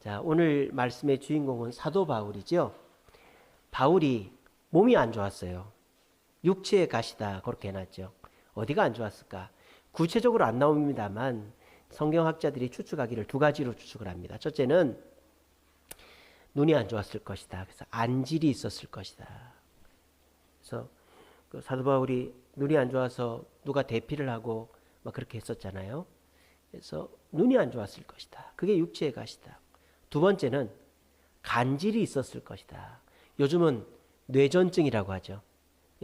자, 오늘 말씀의 주인공은 사도 바울이죠. 바울이 몸이 안 좋았어요. 육체의 가시다 그렇게 해놨죠. 어디가 안 좋았을까? 구체적으로 안 나옵니다만 성경학자들이 추측하기를 두 가지로 추측을 합니다. 첫째는 눈이 안 좋았을 것이다. 그래서 안질이 있었을 것이다. 그래서 그 사도 바울이 눈이 안 좋아서 누가 대피를 하고 막 그렇게 했었잖아요. 그래서 눈이 안 좋았을 것이다. 그게 육체의 가시다. 두 번째는 간질이 있었을 것이다. 요즘은 뇌전증이라고 하죠.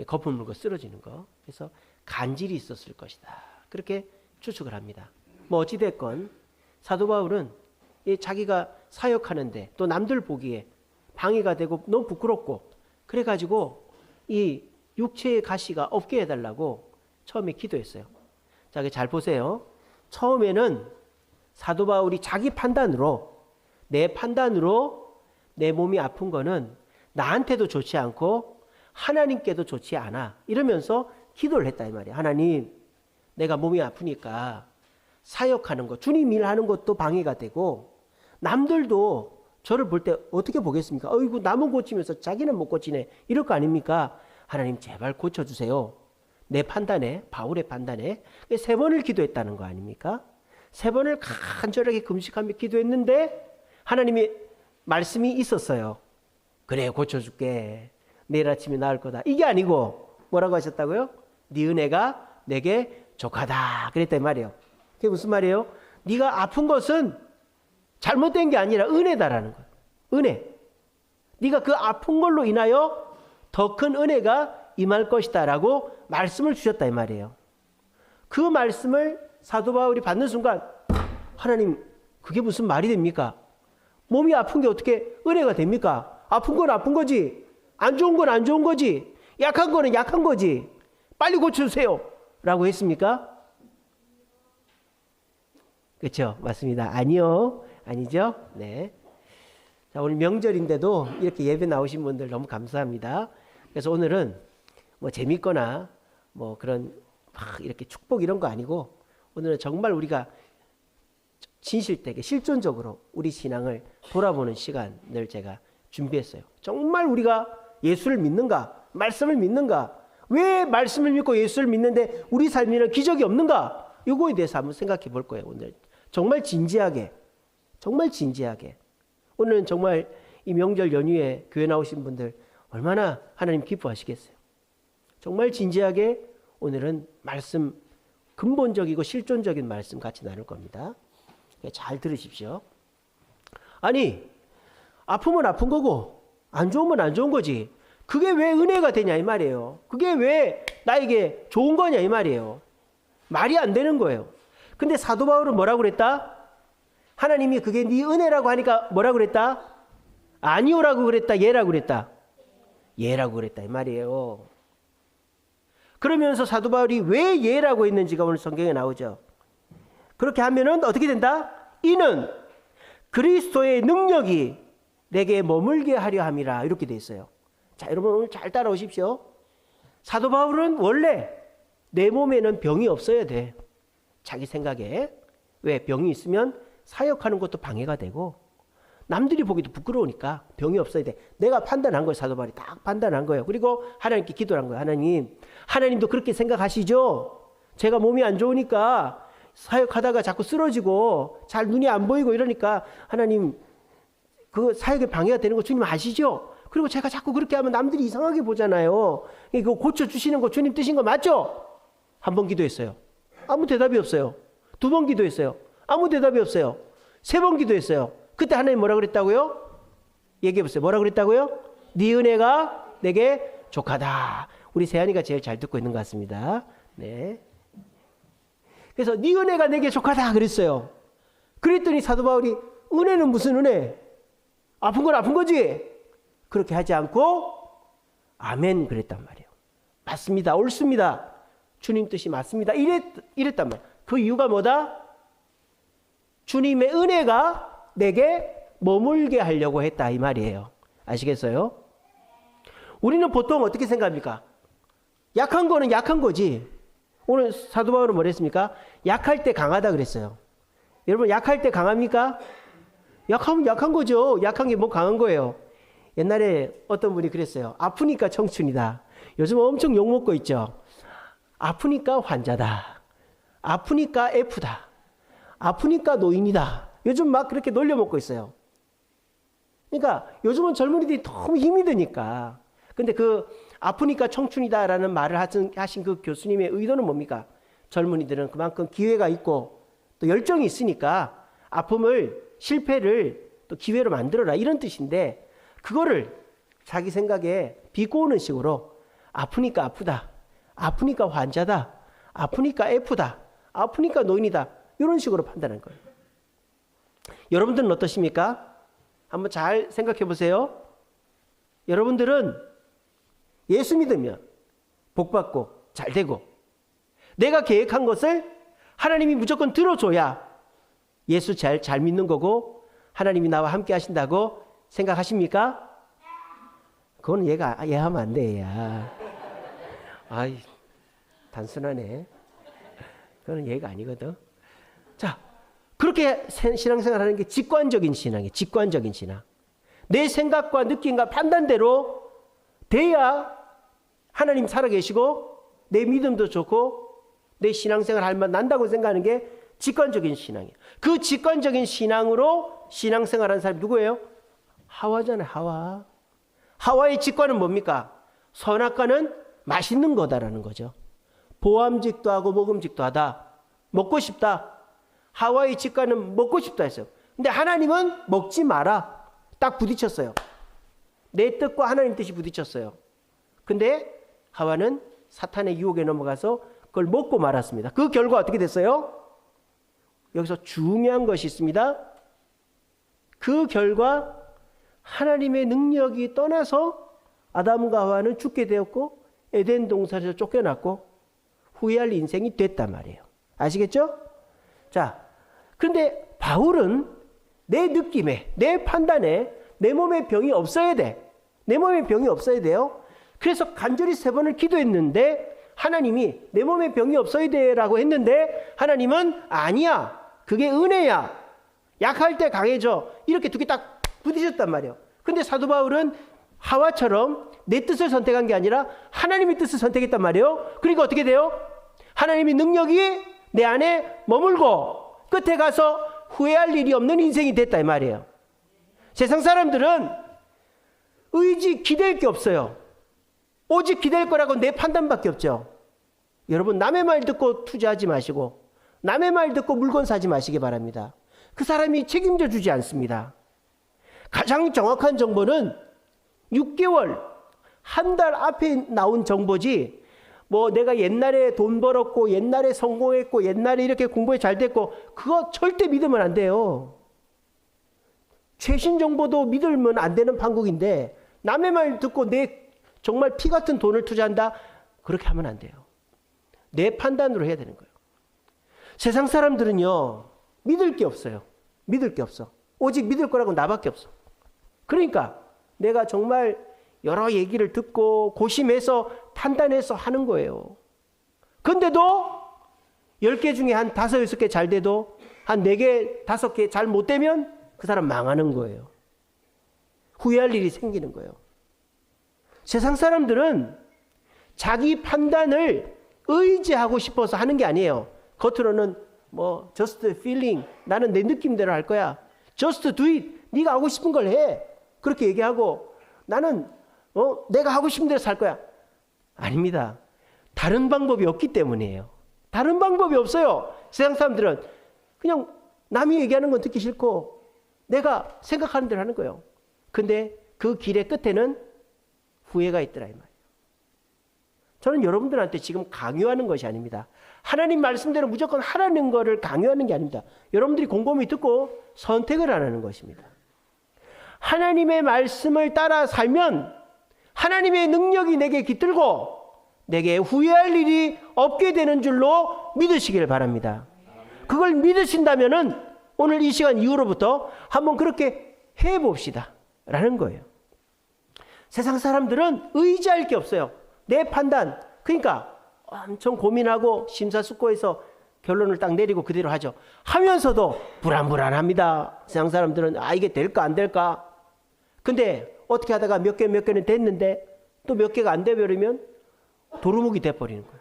거품 물고 쓰러지는 거. 그래서 간질이 있었을 것이다. 그렇게 추측을 합니다. 뭐 어찌됐건 사도 바울은 자기가 사역하는데 또 남들 보기에 방해가 되고 너무 부끄럽고 그래가지고 이 육체의 가시가 없게 해달라고 처음에 기도했어요. 자, 잘 보세요. 처음에는 사도 바울이 자기 판단으로 내 몸이 아픈 거는 나한테도 좋지 않고 하나님께도 좋지 않아 이러면서 기도를 했다 이 말이야. 하나님, 내가 몸이 아프니까 사역하는 것, 주님 일하는 것도 방해가 되고 남들도 저를 볼 때 어떻게 보겠습니까? 어이구, 남은 고치면서 자기는 못 고치네 이럴 거 아닙니까? 하나님 제발 고쳐주세요. 내 판단에, 바울의 판단에 3번을 기도했다는 거 아닙니까? 3번을 간절하게 금식하며 기도했는데 하나님이 말씀이 있었어요. 그래, 고쳐줄게. 내일 아침에 나을 거다. 이게 아니고 뭐라고 하셨다고요? 네 은혜가 내게 족하다 그랬단 말이에요. 그게 무슨 말이에요? 네가 아픈 것은 잘못된 게 아니라 은혜다라는 거예요. 은혜. 네가 그 아픈 걸로 인하여 더 큰 은혜가 임할 것이다 라고 말씀을 주셨다 이 말이에요. 그 말씀을 사도 바울이 받는 순간 하나님, 그게 무슨 말이 됩니까? 몸이 아픈 게 어떻게 은혜가 됩니까? 아픈 건 아픈 거지. 안 좋은 건 안 좋은 거지. 약한 거는 약한 거지. 빨리 고쳐주세요 라고 했습니까? 그렇죠? 맞습니다. 아니요. 아니죠? 네. 자, 오늘 명절인데도 이렇게 예배 나오신 분들 너무 감사합니다. 그래서 오늘은 뭐 재밌거나 뭐 그런 막 이렇게 축복 이런 거 아니고 오늘은 정말 우리가 진실되게 실존적으로 우리 신앙을 돌아보는 시간을 제가 준비했어요. 정말 우리가 예수를 믿는가? 말씀을 믿는가? 왜 말씀을 믿고 예수를 믿는데 우리 삶에는 기적이 없는가? 이거에 대해서 한번 생각해 볼 거예요. 오늘 정말 진지하게 오늘은 정말 이 명절 연휴에 교회 나오신 분들 얼마나 하나님 기뻐하시겠어요. 정말 진지하게 오늘은 말씀, 근본적이고 실존적인 말씀 같이 나눌 겁니다. 잘 들으십시오. 아니, 아프면 아픈 거고 안 좋으면 안 좋은 거지. 그게 왜 은혜가 되냐 이 말이에요. 그게 왜 나에게 좋은 거냐 이 말이에요. 말이 안 되는 거예요. 근데 사도 바울은 뭐라고 그랬다? 하나님이 그게 네 은혜라고 하니까 뭐라고 그랬다? 아니오라고 그랬다? 예라고 그랬다? 예라고 그랬다 이 말이에요. 그러면서 사도 바울이 왜 예라고 했는지가 오늘 성경에 나오죠. 그렇게 하면은 어떻게 된다? 이는 그리스도의 능력이 내게 머물게 하려 함이라 이렇게 돼 있어요. 자, 여러분 오늘 잘 따라오십시오. 사도 바울은 원래 내 몸에는 병이 없어야 돼. 자기 생각에. 왜? 병이 있으면 사역하는 것도 방해가 되고 남들이 보기도 부끄러우니까 병이 없어야 돼. 내가 판단한 거예요. 사도 바울이 딱 판단한 거예요. 그리고 하나님께 기도를 한 거예요. 하나님, 하나님도 그렇게 생각하시죠? 제가 몸이 안 좋으니까 사역하다가 자꾸 쓰러지고 잘 눈이 안 보이고 이러니까 하나님 그 사역에 방해가 되는 거 주님 아시죠? 그리고 제가 자꾸 그렇게 하면 남들이 이상하게 보잖아요. 이거 고쳐주시는 거 주님 뜻인 거 맞죠? 한 번 기도했어요. 아무 대답이 없어요. 2번 기도했어요. 아무 대답이 없어요. 3번 기도했어요. 그때 하나님 뭐라 그랬다고요? 얘기해 보세요. 뭐라 그랬다고요? 네 은혜가 내게 족하다. 우리 세안이가 제일 잘 듣고 있는 것 같습니다. 네. 그래서 네 은혜가 내게 족하다 그랬어요. 그랬더니 사도 바울이 은혜는 무슨 은혜? 아픈 건 아픈 거지. 그렇게 하지 않고 아멘 그랬단 말이에요. 맞습니다. 옳습니다. 주님 뜻이 맞습니다. 이랬단 말이에요. 그 이유가 뭐다? 주님의 은혜가 내게 머물게 하려고 했다 이 말이에요. 아시겠어요? 우리는 보통 어떻게 생각합니까? 약한 거는 약한 거지. 오늘 사도 바울은 뭐랬습니까? 약할 때 강하다 그랬어요. 여러분 약할 때 강합니까? 약하면 약한 거죠. 약한 게 뭐 강한 거예요. 옛날에 어떤 분이 그랬어요. 아프니까 청춘이다. 요즘 엄청 욕먹고 있죠. 아프니까 환자다. 아프니까 F다. 아프니까 노인이다. 요즘 막 그렇게 놀려먹고 있어요. 그러니까 요즘은 젊은이들이 너무 힘이 드니까. 근데 그 아프니까 청춘이다라는 말을 하신 그 교수님의 의도는 뭡니까? 젊은이들은 그만큼 기회가 있고 또 열정이 있으니까 아픔을, 실패를 또 기회로 만들어라, 이런 뜻인데, 그거를 자기 생각에 비꼬는 식으로 아프니까 아프다, 아프니까 환자다, 아프니까 F다, 아프니까 노인이다, 이런 식으로 판단하는 거예요. 여러분들은 어떠십니까? 한번 잘 생각해 보세요. 여러분들은 예수 믿으면 복받고 잘 되고, 내가 계획한 것을 하나님이 무조건 들어줘야 예수 잘 믿는 거고 하나님이 나와 함께 하신다고 생각하십니까? 그건 얘하면 안 돼, 얘야. 아이, 단순하네. 그건 얘가 아니거든. 자, 그렇게 신앙생활 하는 게 직관적인 신앙이에요. 직관적인 신앙. 내 생각과 느낌과 판단대로 돼야 하나님 살아계시고 내 믿음도 좋고 내 신앙생활 할 만 난다고 생각하는 게 직관적인 신앙이에요. 그 직관적인 신앙으로 신앙생활하는 사람이 누구예요? 하와잖아요. 하와. 하와의 직관은 뭡니까? 선악과는 맛있는 거다라는 거죠. 보암직도 하고 먹음직도 하다. 먹고 싶다. 하와의 직관은 먹고 싶다 했어요. 근데 하나님은 먹지 마라. 딱 부딪혔어요. 내 뜻과 하나님 뜻이 부딪혔어요. 근데 하와는 사탄의 유혹에 넘어가서 그걸 먹고 말았습니다. 그 결과 어떻게 됐어요? 여기서 중요한 것이 있습니다. 그 결과 하나님의 능력이 떠나서 아담과 하와는 죽게 되었고 에덴 동산에서 쫓겨났고 후회할 인생이 됐단 말이에요. 아시겠죠? 자, 그런데 바울은 내 느낌에, 내 판단에 내 몸에 병이 없어야 돼. 내 몸에 병이 없어야 돼요. 그래서 간절히 3번을 기도했는데 하나님이 내 몸에 병이 없어야 돼라고 했는데 하나님은 아니야. 그게 은혜야. 약할 때 강해져. 이렇게 두 개 딱 부딪혔단 말이에요. 근데 사도 바울은 하와처럼 내 뜻을 선택한 게 아니라 하나님의 뜻을 선택했단 말이에요. 그러니까 어떻게 돼요? 하나님의 능력이 내 안에 머물고 끝에 가서 후회할 일이 없는 인생이 됐다 이 말이에요. 세상 사람들은 의지 기댈 게 없어요. 오직 기댈 거라고 내 판단밖에 없죠. 여러분, 남의 말 듣고 투자하지 마시고 남의 말 듣고 물건 사지 마시기 바랍니다. 그 사람이 책임져 주지 않습니다. 가장 정확한 정보는 6개월, 한 달 앞에 나온 정보지, 뭐 내가 옛날에 돈 벌었고 옛날에 성공했고 옛날에 이렇게 공부에 잘 됐고 그거 절대 믿으면 안 돼요. 최신 정보도 믿으면 안 되는 판국인데 남의 말 듣고 내 정말 피 같은 돈을 투자한다? 그렇게 하면 안 돼요. 내 판단으로 해야 되는 거예요. 세상 사람들은요, 믿을 게 없어요. 믿을 게 없어. 오직 믿을 거라고 나밖에 없어. 그러니까 내가 정말 여러 얘기를 듣고 고심해서 판단해서 하는 거예요. 근데도 10개 중에 한 5, 6개 잘 돼도 한 4개, 5개 잘 못 되면 그 사람 망하는 거예요. 후회할 일이 생기는 거예요. 세상 사람들은 자기 판단을 의지하고 싶어서 하는 게 아니에요. 겉으로는 뭐 just feeling, 나는 내 느낌대로 할 거야. just do it, 네가 하고 싶은 걸 해. 그렇게 얘기하고 나는 내가 하고 싶은 대로 살 거야. 아닙니다. 다른 방법이 없기 때문이에요. 다른 방법이 없어요. 세상 사람들은 그냥 남이 얘기하는 건 듣기 싫고 내가 생각하는 대로 하는 거예요. 근데 그 길의 끝에는 후회가 있더라 이 말이에요. 저는 여러분들한테 지금 강요하는 것이 아닙니다. 하나님 말씀대로 무조건 하라는 거를 강요하는 게 아닙니다. 여러분들이 곰곰이 듣고 선택을 하라는 것입니다. 하나님의 말씀을 따라 살면 하나님의 능력이 내게 깃들고 내게 후회할 일이 없게 되는 줄로 믿으시길 바랍니다. 그걸 믿으신다면은 오늘 이 시간 이후로부터 한번 그렇게 해봅시다 라는 거예요. 세상 사람들은 의지할 게 없어요. 내 판단. 그러니까 엄청 고민하고 심사숙고해서 결론을 딱 내리고 그대로 하죠. 하면서도 불안합니다. 세상 사람들은 이게 될까 안 될까. 근데 어떻게 하다가 몇 개는 됐는데 또 몇 개가 안 돼버리면 도루묵이 돼버리는 거예요.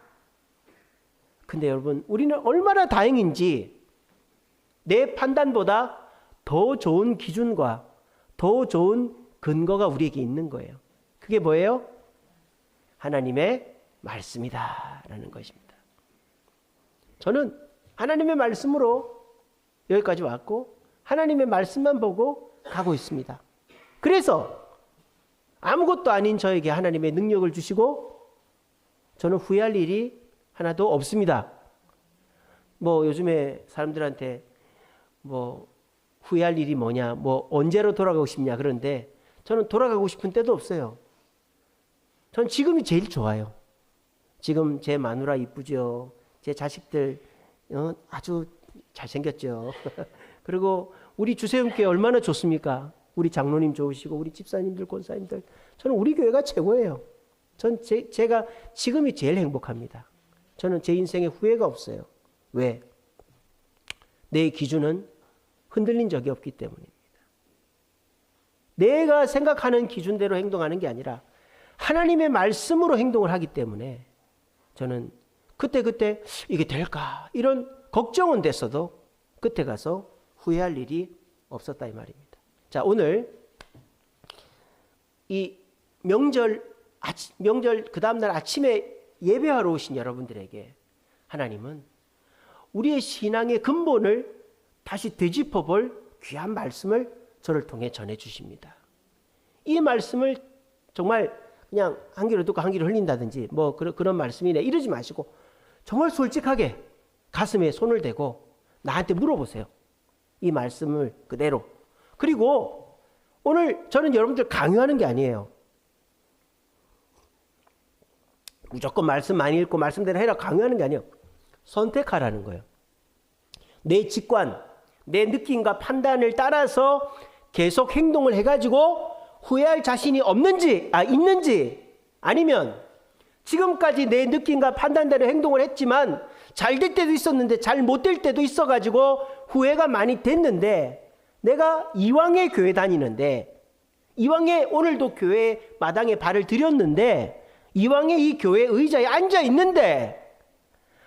근데 여러분, 우리는 얼마나 다행인지 내 판단보다 더 좋은 기준과 더 좋은 근거가 우리에게 있는 거예요. 그게 뭐예요? 하나님의 말씀이다 라는 것입니다. 저는 하나님의 말씀으로 여기까지 왔고 하나님의 말씀만 보고 가고 있습니다. 그래서 아무것도 아닌 저에게 하나님의 능력을 주시고 저는 후회할 일이 하나도 없습니다. 뭐 요즘에 사람들한테 뭐 후회할 일이 뭐냐, 뭐 언제로 돌아가고 싶냐 그런데 저는 돌아가고 싶은 때도 없어요. 전 지금이 제일 좋아요. 지금 제 마누라 이쁘죠. 제 자식들 아주 잘생겼죠. 그리고 우리 주세훈께 얼마나 좋습니까? 우리 장로님 좋으시고 우리 집사님들, 권사님들. 저는 우리 교회가 최고예요. 전 제가 지금이 제일 행복합니다. 저는 제 인생에 후회가 없어요. 왜? 내 기준은 흔들린 적이 없기 때문입니다. 내가 생각하는 기준대로 행동하는 게 아니라 하나님의 말씀으로 행동을 하기 때문에 저는 그때 이게 될까 이런 걱정은 됐어도 그때 가서 후회할 일이 없었다 이 말입니다. 자, 오늘 이 명절 그 다음날 아침에 예배하러 오신 여러분들에게 하나님은 우리의 신앙의 근본을 다시 되짚어 볼 귀한 말씀을 저를 통해 전해 주십니다. 이 말씀을 정말 그냥 한 귀로 듣고 한 귀로 흘린다든지 뭐 그런 말씀이네 이러지 마시고 정말 솔직하게 가슴에 손을 대고 나한테 물어보세요. 이 말씀을 그대로. 그리고 오늘 저는 여러분들 강요하는 게 아니에요. 무조건 말씀 많이 읽고 말씀대로 해라 강요하는 게 아니에요. 선택하라는 거예요. 내 직관, 내 느낌과 판단을 따라서 계속 행동을 해가지고 후회할 자신이 있는지 아니면 지금까지 내 느낌과 판단대로 행동을 했지만 잘 될 때도 있었는데 잘 못 될 때도 있어가지고 후회가 많이 됐는데 내가 이왕에 교회 다니는데 이왕에 오늘도 교회 마당에 발을 들였는데 이왕에 이 교회 의자에 앉아 있는데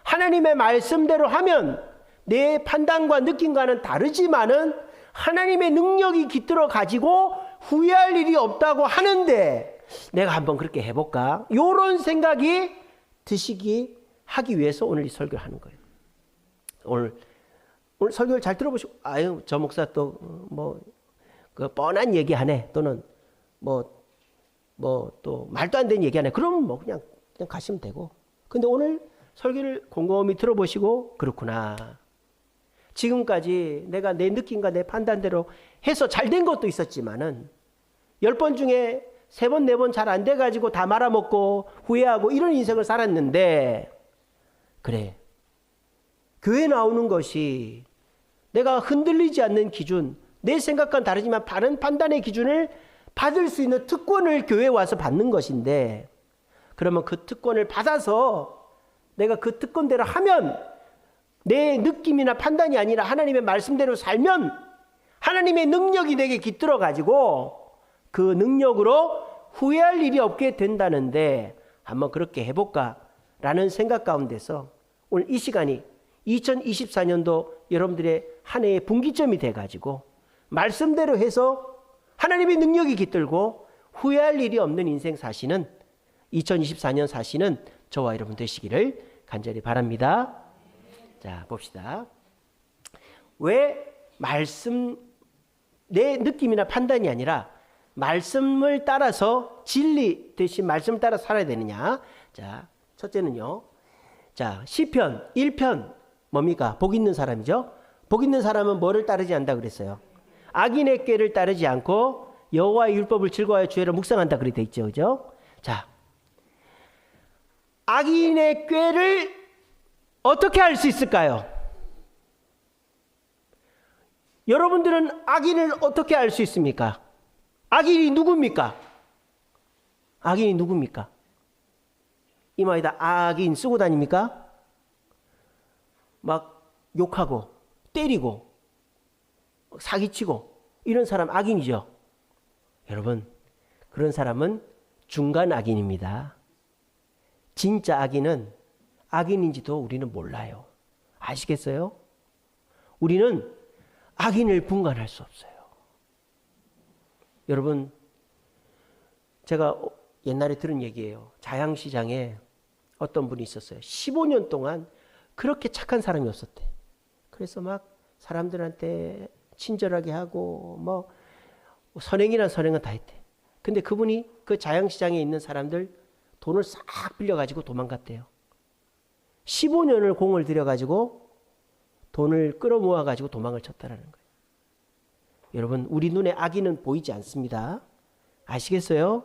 하나님의 말씀대로 하면 내 판단과 느낌과는 다르지만은 하나님의 능력이 깃들어 가지고 후회할 일이 없다고 하는데 내가 한번 그렇게 해볼까? 이런 생각이 하기 위해서 오늘 이 설교를 하는 거예요. 오늘 설교를 잘 들어보시고 저 목사 또 그 뻔한 얘기하네 또는 또 말도 안 되는 얘기하네. 그러면 뭐 그냥 가시면 되고. 근데 오늘 설교를 곰곰이 들어보시고 그렇구나. 지금까지 내가 내 느낌과 내 판단대로 해서 잘 된 것도 있었지만은 10번 중에 3번, 4번 잘 안 돼가지고 다 말아먹고 후회하고 이런 인생을 살았는데 그래. 교회 나오는 것이 내가 흔들리지 않는 기준, 내 생각과는 다르지만 바른 판단의 기준을 받을 수 있는 특권을 교회에 와서 받는 것인데 그러면 그 특권을 받아서 내가 그 특권대로 하면 내 느낌이나 판단이 아니라 하나님의 말씀대로 살면 하나님의 능력이 내게 깃들어 가지고 그 능력으로 후회할 일이 없게 된다는데 한번 그렇게 해볼까 라는 생각 가운데서 오늘 이 시간이 2024년도 여러분들의 한 해의 분기점이 돼가지고 말씀대로 해서 하나님의 능력이 깃들고 후회할 일이 없는 인생 사시는 2024년 사시는 저와 여러분 되시기를 간절히 바랍니다. 자, 봅시다. 왜 내 느낌이나 판단이 아니라 말씀을 따라서 진리 대신 말씀을 따라 살아야 되느냐? 자, 첫째는요. 자, 시편 1편 뭡니까? 복 있는 사람이죠. 복 있는 사람은 뭐를 따르지 않는다 그랬어요? 악인의 꾀를 따르지 않고 여호와의 율법을 즐거워하여 주의를 묵상한다 그렇게 돼 있죠. 그죠? 자, 악인의 꾀를 어떻게 할 수 있을까요? 여러분들은 악인을 어떻게 알 수 있습니까? 악인이 누굽니까? 악인이 누굽니까? 이마에다 악인 쓰고 다닙니까? 막 욕하고 때리고 사기치고 이런 사람 악인이죠. 여러분, 그런 사람은 중간 악인입니다. 진짜 악인은 악인인지도 우리는 몰라요. 아시겠어요? 우리는 악인을 분간할 수 없어요. 여러분, 제가 옛날에 들은 얘기예요. 자양시장에 어떤 분이 있었어요. 15년 동안 그렇게 착한 사람이 없었대. 그래서 막 사람들한테 친절하게 하고 뭐 선행이란 선행은 다 했대. 근데 그분이 그 자양시장에 있는 사람들 돈을 싹 빌려가지고 도망갔대요. 15년을 공을 들여가지고 돈을 끌어모아가지고 도망을 쳤다라는 거예요. 여러분, 우리 눈에 악인은 보이지 않습니다. 아시겠어요?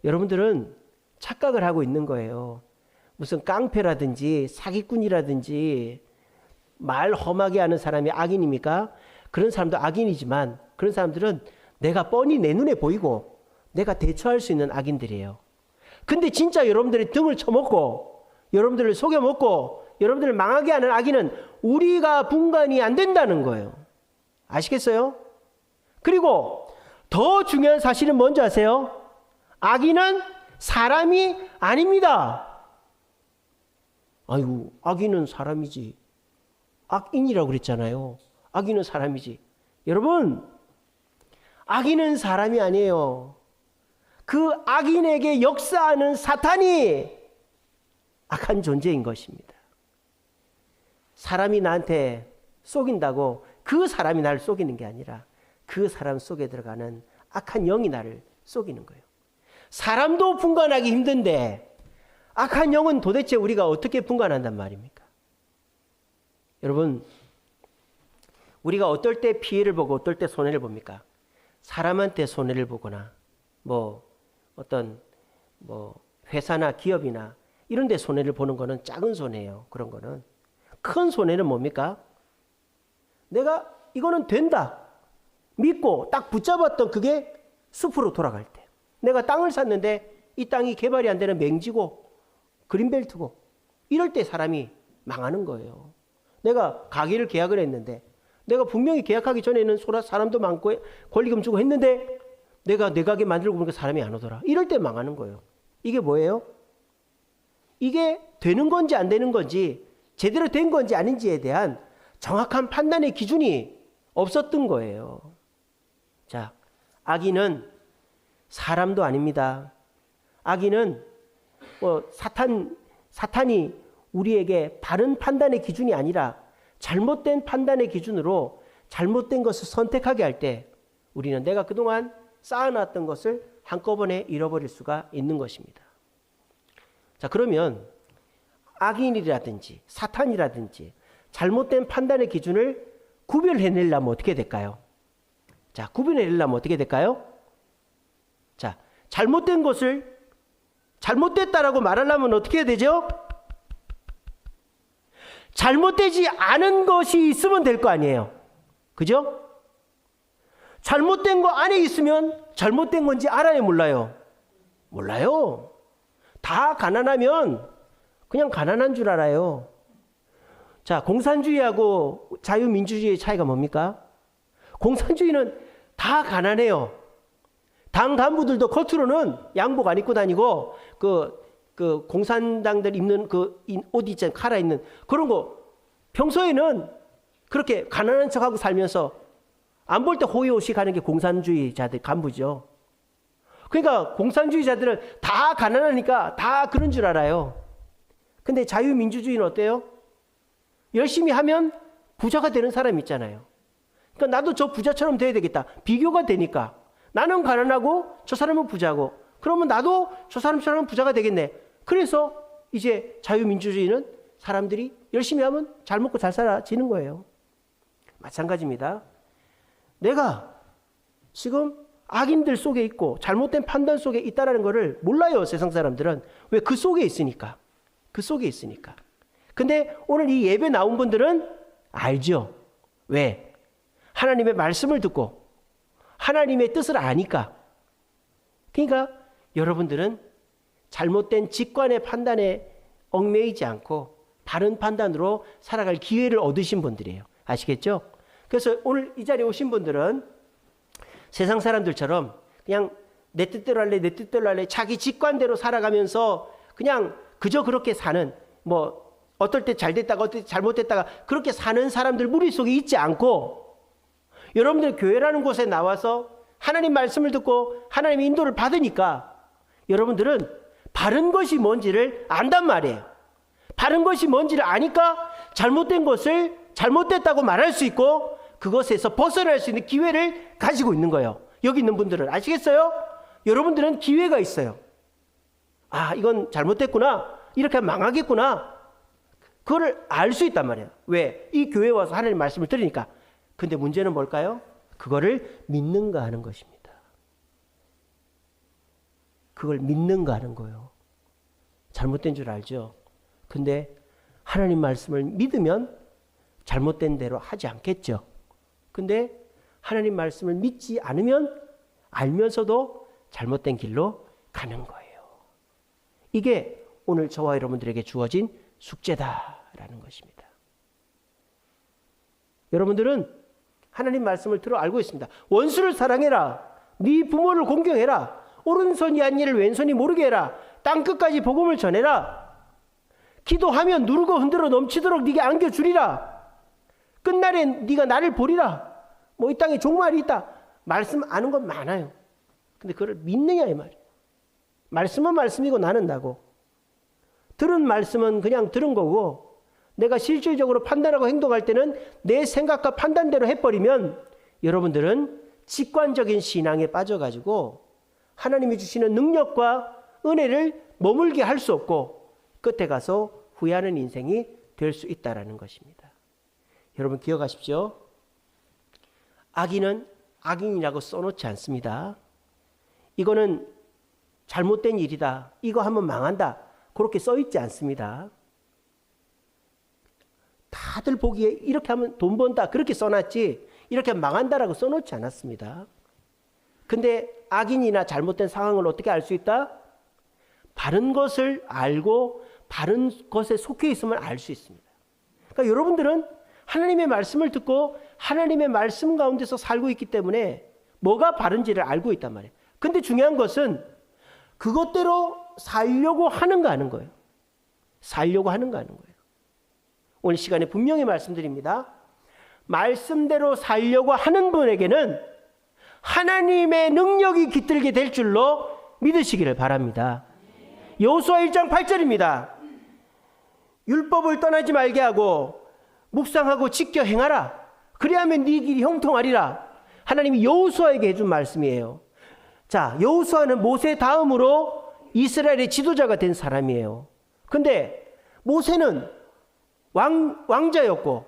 여러분들은 착각을 하고 있는 거예요. 무슨 깡패라든지 사기꾼이라든지 말 험하게 하는 사람이 악인입니까? 그런 사람도 악인이지만 그런 사람들은 내가 뻔히 내 눈에 보이고 내가 대처할 수 있는 악인들이에요. 근데 진짜 여러분들이 등을 쳐먹고 여러분들을 속여먹고 여러분들을 망하게 하는 악인은 우리가 분간이 안 된다는 거예요. 아시겠어요? 그리고 더 중요한 사실은 뭔지 아세요? 악인은 사람이 아닙니다. 아이고, 악인은 사람이지. 악인이라고 그랬잖아요. 악인은 사람이지. 여러분, 악인은 사람이 아니에요. 그 악인에게 역사하는 사탄이 악한 존재인 것입니다. 사람이 나한테 속인다고 그 사람이 나를 속이는 게 아니라 그 사람 속에 들어가는 악한 영이 나를 속이는 거예요. 사람도 분간하기 힘든데 악한 영은 도대체 우리가 어떻게 분간한단 말입니까? 여러분, 우리가 어떨 때 피해를 보고 어떨 때 손해를 봅니까? 사람한테 손해를 보거나 어떤 회사나 기업이나 이런 데 손해를 보는 거는 작은 손해예요. 그런 거는. 큰 손해는 뭡니까? 내가 이거는 된다 믿고 딱 붙잡았던 그게 숲으로 돌아갈 때, 내가 땅을 샀는데 이 땅이 개발이 안 되는 맹지고 그린벨트고 이럴 때 사람이 망하는 거예요. 내가 가게를 계약을 했는데 내가 분명히 계약하기 전에는 사람도 많고 권리금 주고 했는데 내가 내 가게 만들고 보니까 사람이 안 오더라. 이럴 때 망하는 거예요. 이게 뭐예요? 이게 되는 건지 안 되는 건지 제대로 된 건지 아닌지에 대한 정확한 판단의 기준이 없었던 거예요. 자, 악인은 사람도 아닙니다. 악인은 사탄이 우리에게 바른 판단의 기준이 아니라 잘못된 판단의 기준으로 잘못된 것을 선택하게 할 때 우리는 내가 그동안 쌓아놨던 것을 한꺼번에 잃어버릴 수가 있는 것입니다. 자, 그러면 악인이라든지 사탄이라든지 잘못된 판단의 기준을 구별해내려면 어떻게 될까요? 자, 구별해내려면 어떻게 될까요? 자, 잘못된 것을 잘못됐다라고 말하려면 어떻게 해야 되죠? 잘못되지 않은 것이 있으면 될 거 아니에요. 그죠? 잘못된 거 안에 있으면 잘못된 건지 알아요, 몰라요? 몰라요. 다 가난하면 그냥 가난한 줄 알아요. 자, 공산주의하고 자유민주주의의 차이가 뭡니까? 공산주의는 다 가난해요. 당 간부들도 겉으로는 양복 안 입고 다니고 그 공산당들 입는 그 옷 있잖아요. 칼아 있는 그런 거 평소에는 그렇게 가난한 척하고 살면서 안 볼 때 호의호식 하는 게 공산주의자들 간부죠. 그러니까 공산주의자들은 다 가난하니까 다 그런 줄 알아요. 근데 자유민주주의는 어때요? 열심히 하면 부자가 되는 사람 있잖아요. 그러니까 나도 저 부자처럼 돼야 되겠다. 비교가 되니까. 나는 가난하고 저 사람은 부자고. 그러면 나도 저 사람처럼 부자가 되겠네. 그래서 이제 자유민주주의는 사람들이 열심히 하면 잘 먹고 잘 살아지는 거예요. 마찬가지입니다. 내가 지금 악인들 속에 있고 잘못된 판단 속에 있다는 것을 몰라요. 세상 사람들은. 왜? 그 속에 있으니까. 그 속에 있으니까. 근데 오늘 이 예배 나온 분들은 알죠. 왜? 하나님의 말씀을 듣고 하나님의 뜻을 아니까. 그러니까 여러분들은 잘못된 직관의 판단에 얽매이지 않고 바른 판단으로 살아갈 기회를 얻으신 분들이에요. 아시겠죠? 그래서 오늘 이 자리에 오신 분들은 세상 사람들처럼 그냥 내 뜻대로 할래, 내 뜻대로 할래, 자기 직관대로 살아가면서 그냥 그저 그렇게 사는, 뭐 어떨 때 잘 됐다가 어떨 때 잘못됐다가 그렇게 사는 사람들 무리 속에 있지 않고, 여러분들 교회라는 곳에 나와서 하나님 말씀을 듣고 하나님의 인도를 받으니까 여러분들은 바른 것이 뭔지를 안단 말이에요. 바른 것이 뭔지를 아니까 잘못된 것을 잘못됐다고 말할 수 있고 그것에서 벗어날 수 있는 기회를 가지고 있는 거예요. 여기 있는 분들은 아시겠어요? 여러분들은 기회가 있어요. 아, 이건 잘못됐구나, 이렇게 하면 망하겠구나, 그거를 알 수 있단 말이에요. 왜? 이 교회에 와서 하나님 말씀을 들으니까. 근데 문제는 뭘까요? 그거를 믿는가 하는 것입니다. 그걸 믿는가 하는 거예요. 잘못된 줄 알죠? 근데 하나님 말씀을 믿으면 잘못된 대로 하지 않겠죠. 근데 하나님 말씀을 믿지 않으면 알면서도 잘못된 길로 가는 거예요. 이게 오늘 저와 여러분들에게 주어진 숙제다라는 것입니다. 여러분들은 하나님 말씀을 들어 알고 있습니다. 원수를 사랑해라. 네 부모를 공경해라. 오른손이 한 일을 왼손이 모르게 해라. 땅끝까지 복음을 전해라. 기도하면 누르고 흔들어 넘치도록 네게 안겨주리라. 끝날에 네가 나를 보리라. 뭐 이 땅에 종말이 있다. 말씀 아는 건 많아요. 근데 그걸 믿느냐 이 말이에요. 말씀은 말씀이고 나는 나고, 들은 말씀은 그냥 들은 거고, 내가 실질적으로 판단하고 행동할 때는 내 생각과 판단대로 해버리면 여러분들은 직관적인 신앙에 빠져가지고 하나님이 주시는 능력과 은혜를 머물게 할 수 없고 끝에 가서 후회하는 인생이 될 수 있다는 것입니다. 여러분 기억하십시오. 악인은 악인이라고 써놓지 않습니다. 이거는 잘못된 일이다, 이거 하면 망한다, 그렇게 써있지 않습니다. 다들 보기에 이렇게 하면 돈 번다 그렇게 써놨지 이렇게 하면 망한다라고 써놓지 않았습니다. 근데 악인이나 잘못된 상황을 어떻게 알 수 있다? 바른 것을 알고 바른 것에 속해 있으면 알 수 있습니다. 그러니까 여러분들은 하나님의 말씀을 듣고 하나님의 말씀 가운데서 살고 있기 때문에 뭐가 바른지를 알고 있단 말이에요. 근데 중요한 것은 그것대로 살려고 하는가 하는 거예요. 살려고 하는가 하는 거예요. 오늘 시간에 분명히 말씀드립니다. 말씀대로 살려고 하는 분에게는 하나님의 능력이 깃들게 될 줄로 믿으시기를 바랍니다. 여호수아 1장 8절입니다. 율법을 떠나지 말게 하고 묵상하고 지켜 행하라. 그리하면 네 길이 형통하리라. 하나님이 여호수아에게 해준 말씀이에요. 자, 여호수아는 모세 다음으로 이스라엘의 지도자가 된 사람이에요. 근데 모세는 왕자였고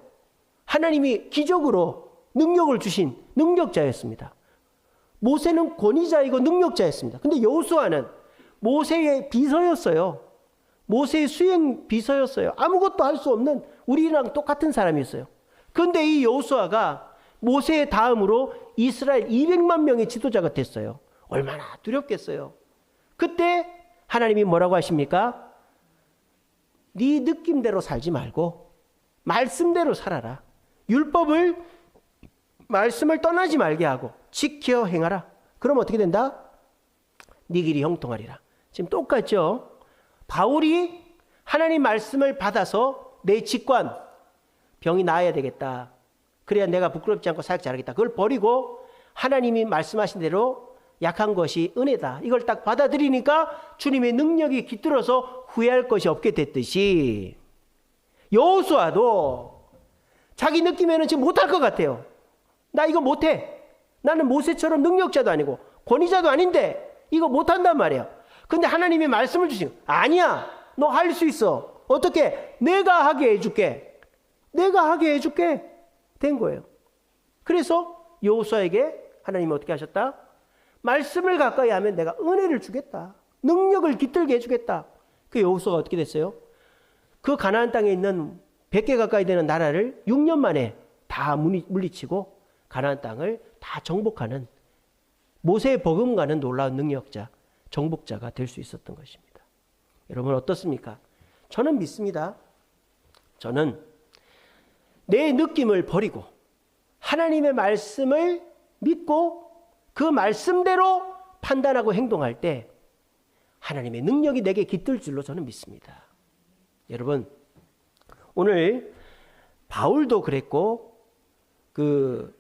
하나님이 기적으로 능력을 주신 능력자였습니다. 모세는 권위자이고 능력자였습니다. 근데 여호수아는 모세의 비서였어요. 모세의 수행 비서였어요. 아무것도 할 수 없는 우리랑 똑같은 사람이었어요. 그런데 이 여호수아가 모세의 다음으로 이스라엘 200만 명의 지도자가 됐어요. 얼마나 두렵겠어요. 그때 하나님이 뭐라고 하십니까? 네 느낌대로 살지 말고 말씀대로 살아라. 율법을, 말씀을 떠나지 말게 하고 지켜 행하라. 그럼 어떻게 된다? 네 길이 형통하리라. 지금 똑같죠? 바울이 하나님 말씀을 받아서 내 직관, 병이 나아야 되겠다, 그래야 내가 부끄럽지 않고 사역 잘하겠다, 그걸 버리고 하나님이 말씀하신 대로 약한 것이 은혜다, 이걸 딱 받아들이니까 주님의 능력이 깃들어서 후회할 것이 없게 됐듯이 여호수아도 자기 느낌에는 지금 못할 것 같아요. 나 이거 못해. 나는 모세처럼 능력자도 아니고 권위자도 아닌데 이거 못한단 말이야. 근데 하나님이 말씀을 주신, 아니야, 너 할 수 있어. 어떻게? 내가 하게 해줄게. 내가 하게 해줄게. 된 거예요. 그래서 여호수아에게 하나님이 어떻게 하셨다? 말씀을 가까이 하면 내가 은혜를 주겠다, 능력을 깃들게 해주겠다. 그 여호수아가 어떻게 됐어요? 그 가나안 땅에 있는 100개 가까이 되는 나라를 6년 만에 다 물리치고 가나안 땅을 다 정복하는, 모세의 버금가는 놀라운 능력자, 정복자가 될 수 있었던 것입니다. 여러분 어떻습니까? 저는 믿습니다. 저는 내 느낌을 버리고 하나님의 말씀을 믿고 그 말씀대로 판단하고 행동할 때 하나님의 능력이 내게 깃들 줄로 저는 믿습니다. 여러분, 오늘 바울도 그랬고 그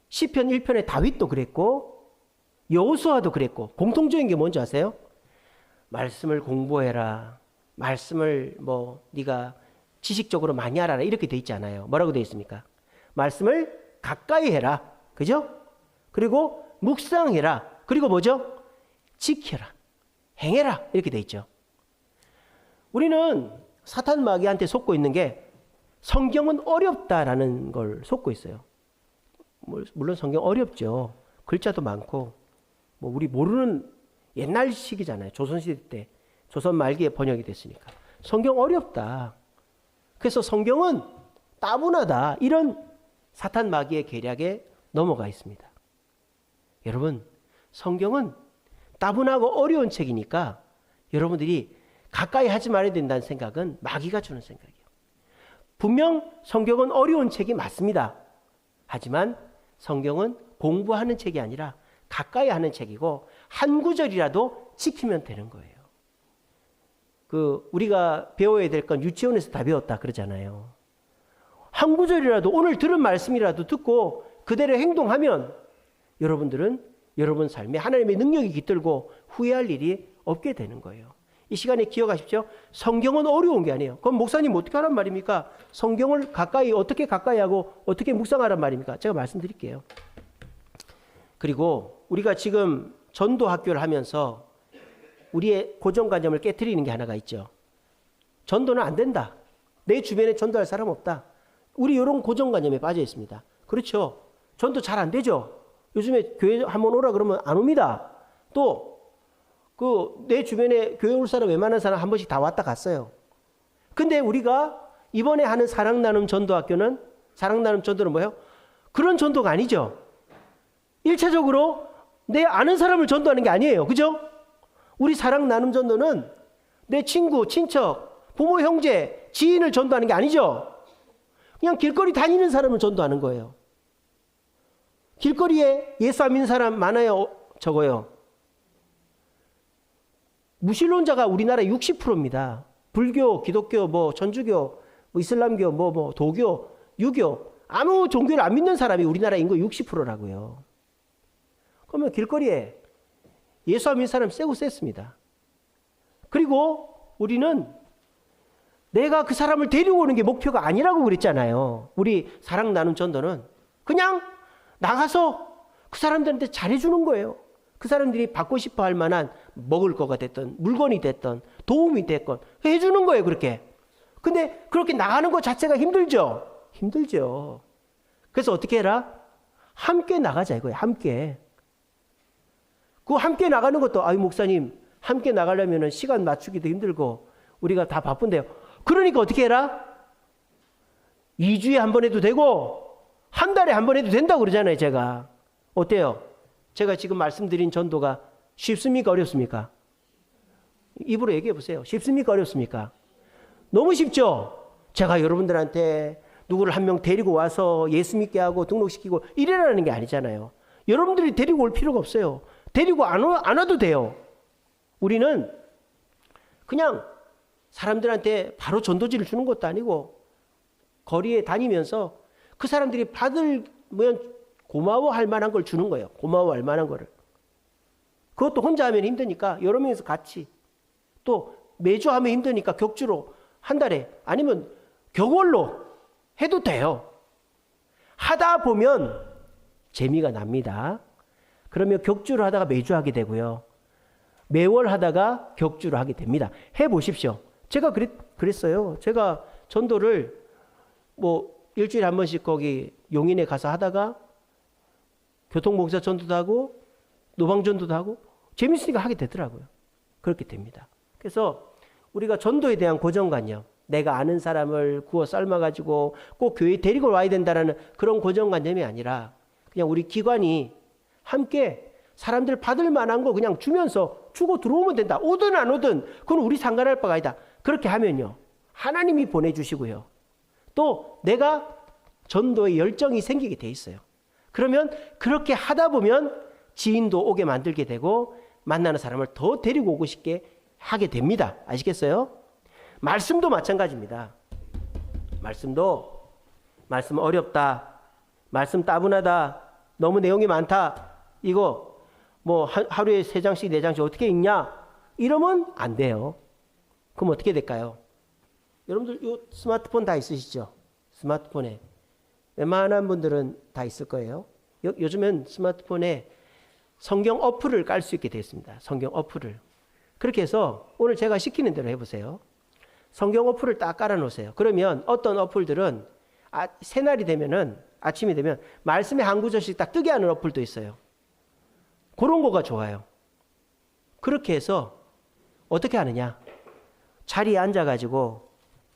시편 1편의 다윗도 그랬고 여호수아도 그랬고 공통적인 게 뭔지 아세요? 말씀을 공부해라. 말씀을 네가 지식적으로 많이 알아라. 이렇게 돼 있지 않아요. 뭐라고 돼 있습니까? 말씀을 가까이 해라. 그죠? 그리고 묵상해라. 그리고 뭐죠? 지켜라. 행해라. 이렇게 돼 있죠. 우리는 사탄 마귀한테 속고 있는 게 성경은 어렵다라는 걸 속고 있어요. 물론 성경 어렵죠. 글자도 많고 우리 모르는 옛날식이잖아요. 조선시대 때 조선 말기에 번역이 됐으니까 성경 어렵다. 그래서 성경은 따분하다. 이런 사탄 마귀의 계략에 넘어가 있습니다. 여러분, 성경은 따분하고 어려운 책이니까 여러분들이 가까이 하지 말아야 된다는 생각은 마귀가 주는 생각이에요. 분명 성경은 어려운 책이 맞습니다. 하지만 성경은 공부하는 책이 아니라 가까이 하는 책이고 한 구절이라도 지키면 되는 거예요. 우리가 배워야 될 건 유치원에서 다 배웠다 그러잖아요. 한 구절이라도 오늘 들은 말씀이라도 듣고 그대로 행동하면 여러분들은 여러분 삶에 하나님의 능력이 깃들고 후회할 일이 없게 되는 거예요. 이 시간에 기억하십시오. 성경은 어려운 게 아니에요. 그럼 목사님 어떻게 하란 말입니까? 성경을 어떻게 가까이 하고 어떻게 묵상하란 말입니까? 제가 말씀드릴게요. 그리고 우리가 지금 전도 학교를 하면서 우리의 고정관념을 깨트리는 게 하나가 있죠. 전도는 안 된다. 내 주변에 전도할 사람 없다. 우리 이런 고정관념에 빠져 있습니다. 그렇죠. 전도 잘 안 되죠. 요즘에 교회 한번 오라 그러면 안 옵니다. 또 내 주변에 교회 올 사람 웬만한 사람 한 번씩 다 왔다 갔어요. 근데 우리가 이번에 하는 사랑 나눔 전도학교는 사랑 나눔 전도는 뭐예요? 그런 전도가 아니죠. 1차적으로 내 아는 사람을 전도하는 게 아니에요. 그죠? 우리 사랑 나눔 전도는 내 친구, 친척, 부모, 형제, 지인을 전도하는 게 아니죠. 그냥 길거리 다니는 사람을 전도하는 거예요. 길거리에 예수 안 믿는 사람 많아요? 적어요? 무신론자가 우리나라 60%입니다. 불교, 기독교, 천주교, 이슬람교, 도교, 유교, 아무 종교를 안 믿는 사람이 우리나라 인구 60%라고요. 그러면 길거리에 예수 안 믿는 사람 세고 셌습니다. 그리고 우리는 내가 그 사람을 데리고 오는 게 목표가 아니라고 그랬잖아요. 우리 사랑 나눔 전도는 그냥 나가서 그 사람들한테 잘해주는 거예요. 그 사람들이 받고 싶어 할 만한 먹을 거가 됐든 물건이 됐든 도움이 됐건 해주는 거예요. 그렇게. 근데 그렇게 나가는 것 자체가 힘들죠. 힘들죠. 그래서 어떻게 해라? 함께 나가자 이거예요. 함께. 그 함께 나가는 것도 목사님 함께 나가려면 시간 맞추기도 힘들고 우리가 다 바쁜데요. 그러니까 어떻게 해라? 2주에 한 번 해도 되고 한 달에 한 번 해도 된다고 그러잖아요. 제가. 어때요? 제가 지금 말씀드린 전도가 쉽습니까? 어렵습니까? 입으로 얘기해 보세요. 쉽습니까? 어렵습니까? 너무 쉽죠? 제가 여러분들한테 누구를 한 명 데리고 와서 예수 믿게 하고 등록시키고 이래라는 게 아니잖아요. 여러분들이 데리고 올 필요가 없어요. 데리고 안 와도 돼요. 우리는 그냥 사람들한테 바로 전도지를 주는 것도 아니고 거리에 다니면서 그 사람들이 받으면 고마워할 만한 걸 주는 거예요. 고마워할 만한 거를. 그것도 혼자 하면 힘드니까 여러 명이서 같이 또 매주 하면 힘드니까 격주로 한 달에 아니면 격월로 해도 돼요. 하다 보면 재미가 납니다. 그러면 격주로 하다가 매주 하게 되고요. 매월 하다가 격주로 하게 됩니다. 해보십시오. 제가 그랬어요. 제가 전도를 일주일에 한 번씩 거기 용인에 가서 하다가 교통봉사 전도도 하고 노방전도도 하고 재밌으니까 하게 되더라고요. 그렇게 됩니다. 그래서 우리가 전도에 대한 고정관념, 내가 아는 사람을 구워 삶아가지고 꼭 교회에 데리고 와야 된다는 그런 고정관념이 아니라 그냥 우리 기관이 함께 사람들 받을 만한 거 그냥 주면서 주고 들어오면 된다. 오든 안 오든 그건 우리 상관할 바가 아니다. 그렇게 하면요. 하나님이 보내주시고요. 또 내가 전도의 열정이 생기게 돼 있어요. 그러면 그렇게 하다 보면 지인도 오게 만들게 되고 만나는 사람을 더 데리고 오고 싶게 하게 됩니다. 아시겠어요? 말씀도 마찬가지입니다. 말씀 어렵다. 말씀 따분하다. 너무 내용이 많다. 이거 뭐 하루에 3장씩 4장씩 어떻게 읽냐? 이러면 안 돼요. 그럼 어떻게 될까요? 여러분들 이 스마트폰 다 있으시죠? 스마트폰에 웬만한 분들은 다 있을 거예요. 요즘엔 스마트폰에 성경 어플을 깔 수 있게 되었습니다. 성경 어플을. 그렇게 해서 오늘 제가 시키는 대로 해보세요. 성경 어플을 딱 깔아놓으세요. 그러면 어떤 어플들은 새날이 되면은 아침이 되면 말씀의 한 구절씩 딱 뜨게 하는 어플도 있어요. 그런 거가 좋아요. 그렇게 해서 어떻게 하느냐? 자리에 앉아가지고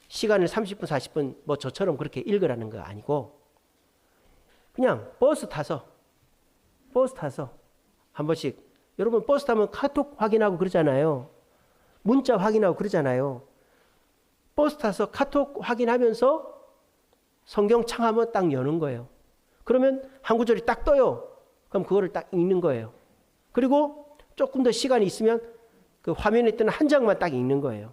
시간을 30분, 40분 뭐 저처럼 그렇게 읽으라는 거 아니고 그냥 버스 타서 한 번씩 여러분 버스 타면 카톡 확인하고 그러잖아요. 문자 확인하고 그러잖아요. 버스 타서 카톡 확인하면서 성경 창하면 딱 여는 거예요. 그러면 한 구절이 딱 떠요. 그럼 그거를 딱 읽는 거예요. 그리고 조금 더 시간이 있으면 그 화면에 뜨는 한 장만 딱 읽는 거예요.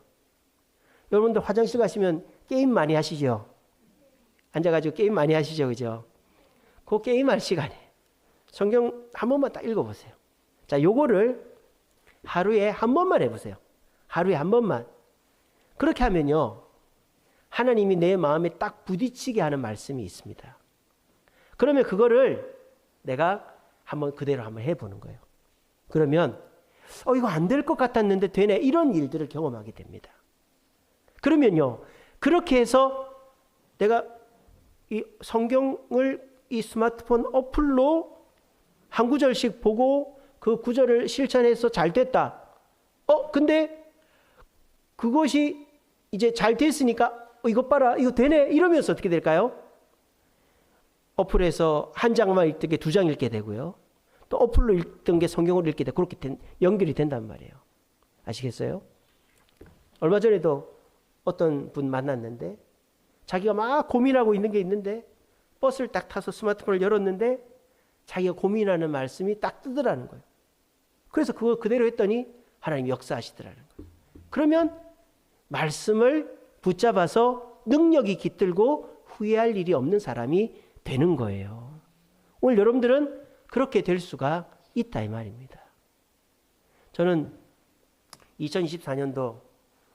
여러분들 화장실 가시면 게임 많이 하시죠? 앉아가지고 게임 많이 하시죠? 그죠? 그 게임할 시간에 성경 한 번만 딱 읽어보세요. 자, 요거를 하루에 한 번만 해보세요. 하루에 한 번만. 그렇게 하면요. 하나님이 내 마음에 딱 부딪히게 하는 말씀이 있습니다. 그러면 그거를 내가 한번 그대로 한번 해보는 거예요. 그러면 이거 안 될 것 같았는데 되네. 이런 일들을 경험하게 됩니다. 그러면요. 그렇게 해서 내가 이 성경을 이 스마트폰 어플로 한 구절씩 보고 그 구절을 실천해서 잘 됐다. 근데 그것이 이제 잘 됐으니까 이것 봐라. 이거 되네. 이러면서 어떻게 될까요? 어플에서 한 장만 읽던 게 2장 읽게 되고요. 또 어플로 읽던 게 성경으로 읽게 되고 그렇게 연결이 된단 말이에요. 아시겠어요? 얼마 전에도 어떤 분 만났는데 자기가 막 고민하고 있는 게 있는데 버스를 딱 타서 스마트폰을 열었는데 자기가 고민하는 말씀이 딱 뜨더라는 거예요. 그래서 그거 그대로 했더니 하나님이 역사하시더라는 거예요. 그러면 말씀을 붙잡아서 능력이 깃들고 후회할 일이 없는 사람이 되는 거예요. 오늘 여러분들은 그렇게 될 수가 있다 이 말입니다. 저는 2024년도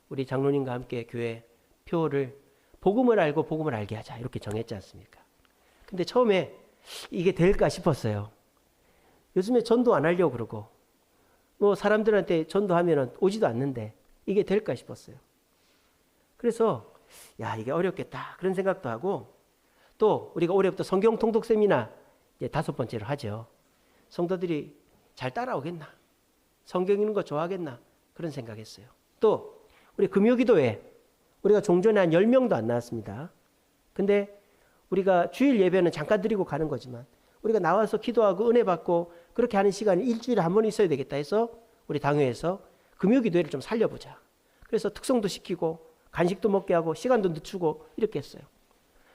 우리 장로님과 함께 교회 표를 복음을 알고 복음을 알게 하자 이렇게 정했지 않습니까? 근데 처음에 이게 될까 싶었어요. 요즘에 전도 안 하려고 그러고 뭐 사람들한테 전도하면 오지도 않는데 이게 될까 싶었어요. 그래서 이게 어렵겠다 그런 생각도 하고 또 우리가 올해부터 성경 통독 세미나 이제 5번째로 하죠. 성도들이 잘 따라오겠나? 성경 읽는 거 좋아하겠나? 그런 생각했어요. 또 우리 금요기도회 우리가 종전에 한 10명도 안 나왔습니다. 근데 우리가 주일 예배는 잠깐 드리고 가는 거지만 우리가 나와서 기도하고 은혜 받고 그렇게 하는 시간이 일주일에 한 번 있어야 되겠다 해서 우리 당회에서 금요기도회를 좀 살려보자. 그래서 특성도 시키고 간식도 먹게 하고 시간도 늦추고 이렇게 했어요.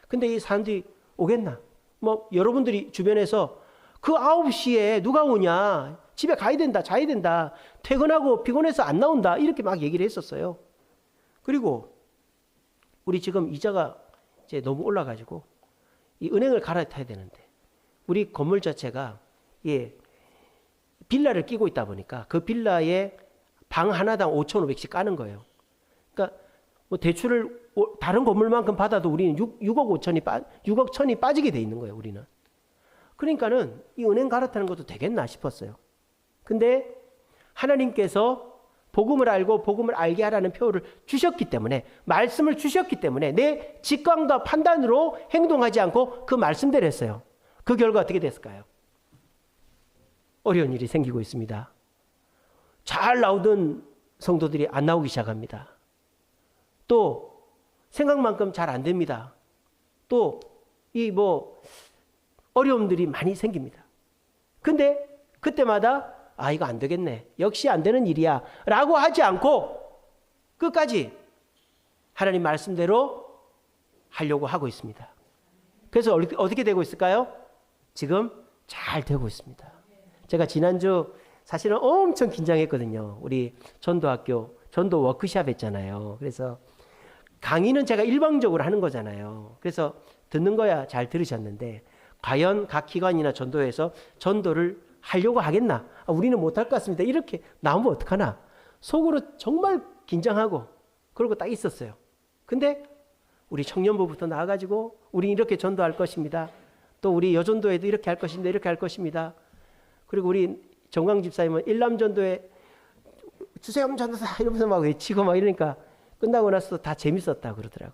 근데 이 사람들이 오겠나? 뭐 여러분들이 주변에서 그 9시에 누가 오냐? 집에 가야 된다, 자야 된다, 퇴근하고 피곤해서 안 나온다 이렇게 막 얘기를 했었어요. 그리고 우리 지금 이자가 이제 너무 올라가지고 이 은행을 갈아타야 되는데 우리 건물 자체가 빌라를 끼고 있다 보니까 그 빌라에 방 하나당 5,500씩 까는 거예요. 그러니까 뭐 대출을 다른 건물만큼 받아도 우리는 6억 1천이 빠지게 돼 있는 거예요. 우리는. 그러니까는 이 은행 갈아타는 것도 되겠나 싶었어요. 근데 하나님께서 복음을 알고 복음을 알게 하라는 표를 주셨기 때문에 말씀을 주셨기 때문에 내 직감과 판단으로 행동하지 않고 그 말씀대로 했어요. 그 결과 어떻게 됐을까요? 어려운 일이 생기고 있습니다. 잘 나오던 성도들이 안 나오기 시작합니다. 또 생각만큼 잘 안 됩니다. 또 어려움들이 많이 생깁니다. 근데 그때마다 이거 안 되겠네. 역시 안 되는 일이야. 라고 하지 않고 끝까지 하나님 말씀대로 하려고 하고 있습니다. 그래서 어떻게 되고 있을까요? 지금 잘 되고 있습니다. 제가 지난주 사실은 엄청 긴장했거든요. 우리 전도학교 전도 워크숍 했잖아요. 그래서 강의는 제가 일방적으로 하는 거잖아요. 그래서 듣는 거야 잘 들으셨는데 과연 각 기관이나 전도에서 전도를 하려고 하겠나? 우리는 못할 것 같습니다. 이렇게 나오면 어떡하나? 속으로 정말 긴장하고 그러고 딱 있었어요. 근데 우리 청년부부터 나와가지고 우리 이렇게 전도할 것입니다. 또 우리 여전도에도 이렇게 할 것입니다. 이렇게 할 것입니다. 그리고 우리 정광 집사님은 일남전도에 주세요 전도사 이러면서 막 외치고 막 이러니까 끝나고 나서 다 재밌었다 그러더라고요.